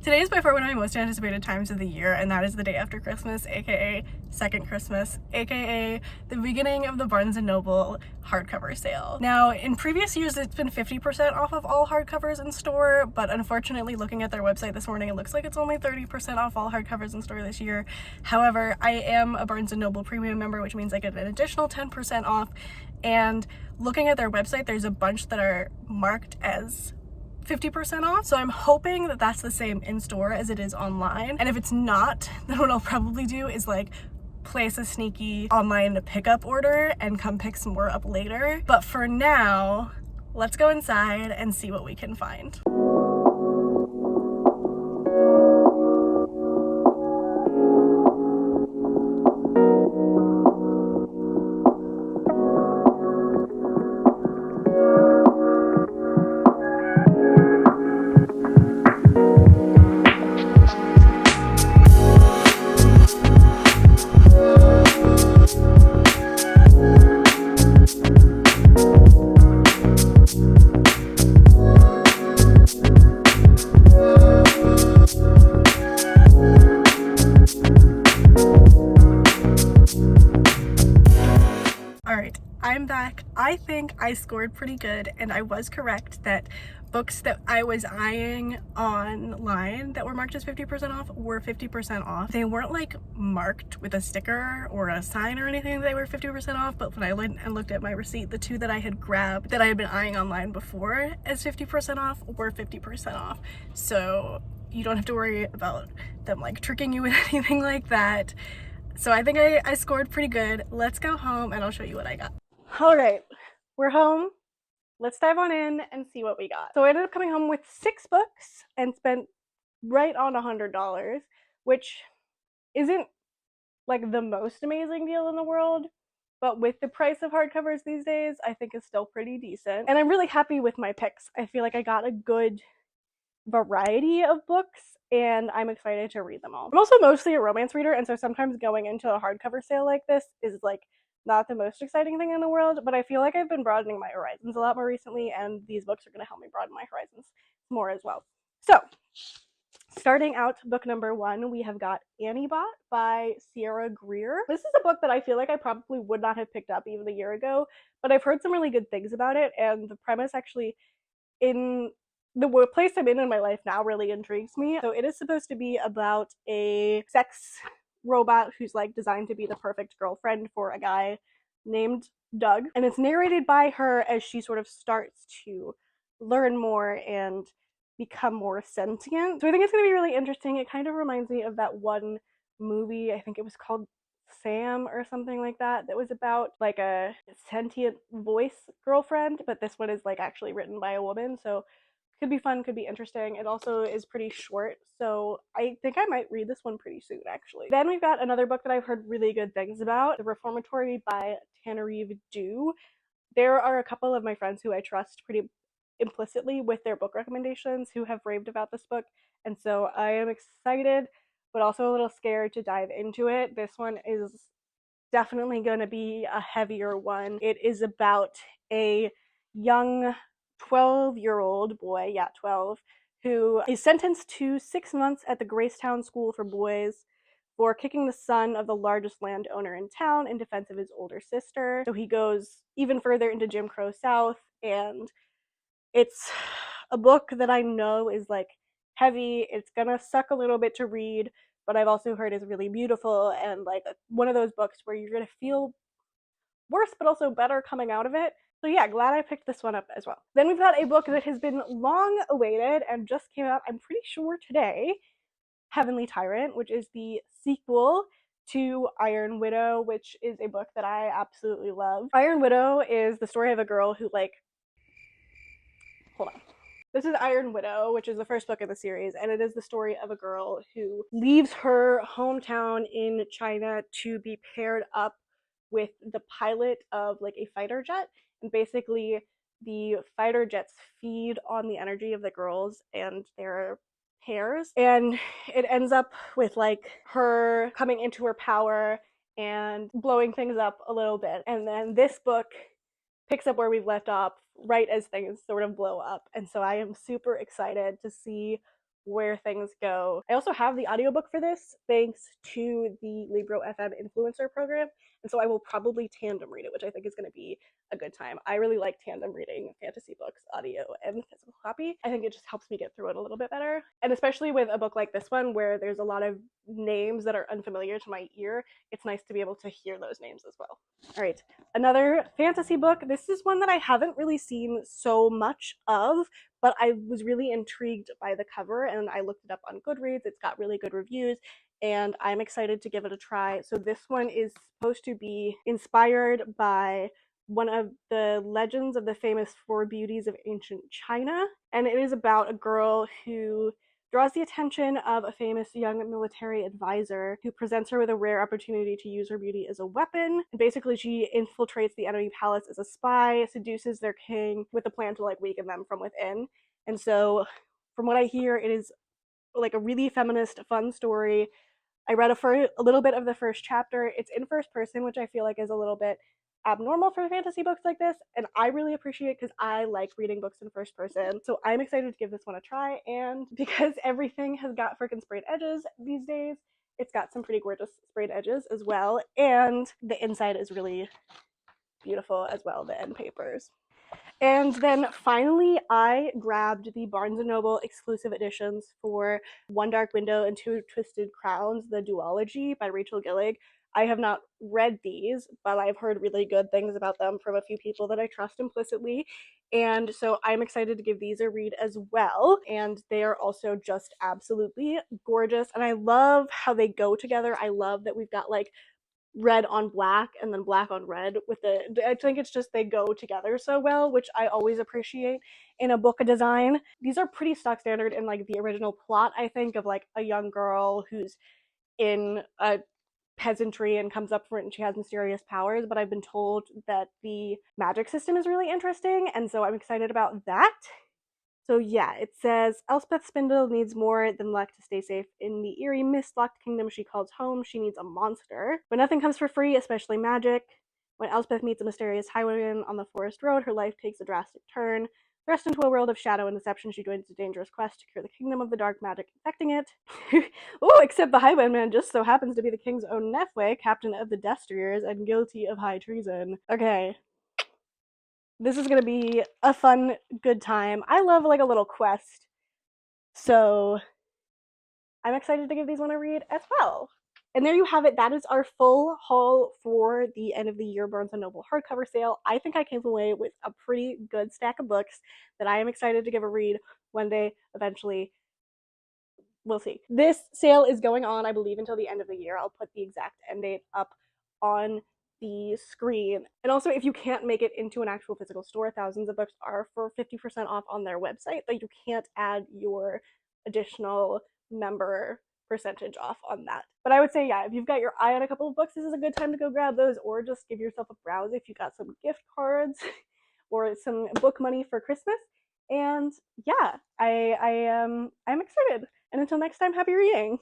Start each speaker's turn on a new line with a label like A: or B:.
A: Today is by far one of my most anticipated times of the year, and that is the day after Christmas, aka second Christmas, aka the beginning of the Barnes & Noble hardcover sale. Now, in previous years, it's been 50% off of all hardcovers in store, but unfortunately, looking at their website this morning, it looks like it's only 30% off all hardcovers in store this year. However, I am a Barnes & Noble premium member, which means I get an additional 10% off, and looking at their website, there's a bunch that are marked as 50% off, so I'm hoping that that's the same in store as it is online. And if it's not, then what I'll probably do is like place a sneaky online pickup order and come pick some more up later. But for now, let's go inside and see what we can find. I'm back. I think I scored pretty good, and I was correct that books that I was eyeing online that were marked as 50% off were 50% off. They weren't like marked with a sticker or a sign or anything that they were 50% off, but when I went and looked at my receipt, the two that I had grabbed that I had been eyeing online before as 50% off were 50% off. So you don't have to worry about them like tricking you with anything like that. So I think I scored pretty good. Let's go home and I'll show you what I got. All right, we're home. Let's dive on in and see what we got. So I ended up coming home with 6 books and spent right on $100, which isn't like the most amazing deal in the world, but with the price of hardcovers these days, I think it's still pretty decent. And I'm really happy with my picks. I feel like I got a good variety of books, and I'm excited to read them all. I'm also mostly a romance reader, and so sometimes going into a hardcover sale like this is like not the most exciting thing in the world, but I feel like I've been broadening my horizons a lot more recently, and these books are going to help me broaden my horizons more as well. So, starting out book number 1, we have got Annibot by Greer. This is a book that I feel like I probably would not have picked up even a year ago, but I've heard some really good things about it, and the premise actually in the place I'm in my life now really intrigues me. So it is supposed to be about a sex robot who's like designed to be the perfect girlfriend for a guy named Doug, and it's narrated by her as she sort of starts to learn more and become more sentient. So I think it's going to be really interesting. It kind of reminds me of that one movie, I think it was called Sam or something like that, that was about like a sentient voice girlfriend, but this one is like actually written by a woman, so could be fun, could be interesting. It also is pretty short, so I think I might read this one pretty soon, actually. Then we've got another book that I've heard really good things about, The Reformatory by Tananarive Due. There are a couple of my friends who I trust pretty implicitly with their book recommendations who have raved about this book, and so I am excited, but also a little scared to dive into it. This one is definitely going to be a heavier one. It is about a young 12-year-old boy, 12, who is sentenced to 6 months at the Gracetown School for Boys for kicking the son of the largest landowner in town in defense of his older sister. So he goes even further into Jim Crow South, and it's a book that I know is like heavy. It's gonna suck a little bit to read, but I've also heard is really beautiful and like one of those books where you're gonna feel worse but also better coming out of it. So yeah, glad I picked this one up as well. Then we've got a book that has been long awaited and just came out, I'm pretty sure today, Heavenly Tyrant, which is the sequel to Iron Widow, which is a book that I absolutely love. Iron Widow is the story of a girl who This is Iron Widow, which is the first book in the series, and it is the story of a girl who leaves her hometown in China to be paired up with the pilot of like a fighter jet, and basically the fighter jets feed on the energy of the girls and their pairs, and it ends up with like her coming into her power and blowing things up a little bit. And then this book picks up where we've left off right as things sort of blow up, and so I am super excited to see where things go. I also have the audiobook for this thanks to the Libro FM influencer program, and so I will probably tandem read it, which I think is going to be a good time. I really like tandem reading fantasy books, audio and physical copy. I think it just helps me get through it a little bit better. And especially with a book like this one where there's a lot of names that are unfamiliar to my ear, it's nice to be able to hear those names as well. All right, another fantasy book. This is one that I haven't really seen so much of, but I was really intrigued by the cover and I looked it up on Goodreads. It's got really good reviews and I'm excited to give it a try. So this one is supposed to be inspired by one of the legends of the famous four beauties of ancient China, and it is about a girl who draws the attention of a famous young military advisor who presents her with a rare opportunity to use her beauty as a weapon. And basically, she infiltrates the enemy palace as a spy, seduces their king with the plan to like weaken them from within. And so, from what I hear, it is like a really feminist, fun story. I read a little bit of the first chapter. It's in first person, which I feel like is a little bit abnormal for fantasy books like this, and I really appreciate because I like reading books in first person. So I'm excited to give this one a try, and because everything has got freaking sprayed edges these days, it's got some pretty gorgeous sprayed edges as well, and the inside is really beautiful as well, the end papers. And then finally, I grabbed the Barnes & Noble exclusive editions for One Dark Window and Two Twisted Crowns, the Duology by Rachel Gilling. I have not read these, but I've heard really good things about them from a few people that I trust implicitly. And so I'm excited to give these a read as well. And they are also just absolutely gorgeous. And I love how they go together. I love that we've got like red on black and then black on red with I think it's just they go together so well, which I always appreciate in a book design. These are pretty stock standard in like the original plot, I think, of like a young girl who's in a peasantry and comes up for it and she has mysterious powers, but I've been told that the magic system is really interesting, and so I'm excited about that. So yeah, it says, Elspeth Spindle needs more than luck to stay safe. In the eerie, mist-locked kingdom she calls home, she needs a monster. But nothing comes for free, especially magic. When Elspeth meets a mysterious highwayman on the forest road, her life takes a drastic turn. Thrust into a world of shadow and deception, she joins a dangerous quest to cure the kingdom of the dark magic infecting it. Oh, except the highwayman just so happens to be the king's own nephew, captain of the Destriers, and guilty of high treason. Okay. This is gonna be a fun, good time. I love like a little quest, so I'm excited to give these one a read as well. And there you have it. That is our full haul for the end of the year Barnes & Noble hardcover sale. I think I came away with a pretty good stack of books that I am excited to give a read one day eventually. We'll see. This sale is going on, I believe, until the end of the year. I'll put the exact end date up on the screen. And also, if you can't make it into an actual physical store, thousands of books are for 50% off on their website, but you can't add your additional member percentage off on that. But I would say, yeah, if you've got your eye on a couple of books, this is a good time to go grab those, or just give yourself a browse if you got some gift cards or some book money for Christmas. And yeah, I'm excited. And until next time, happy reading!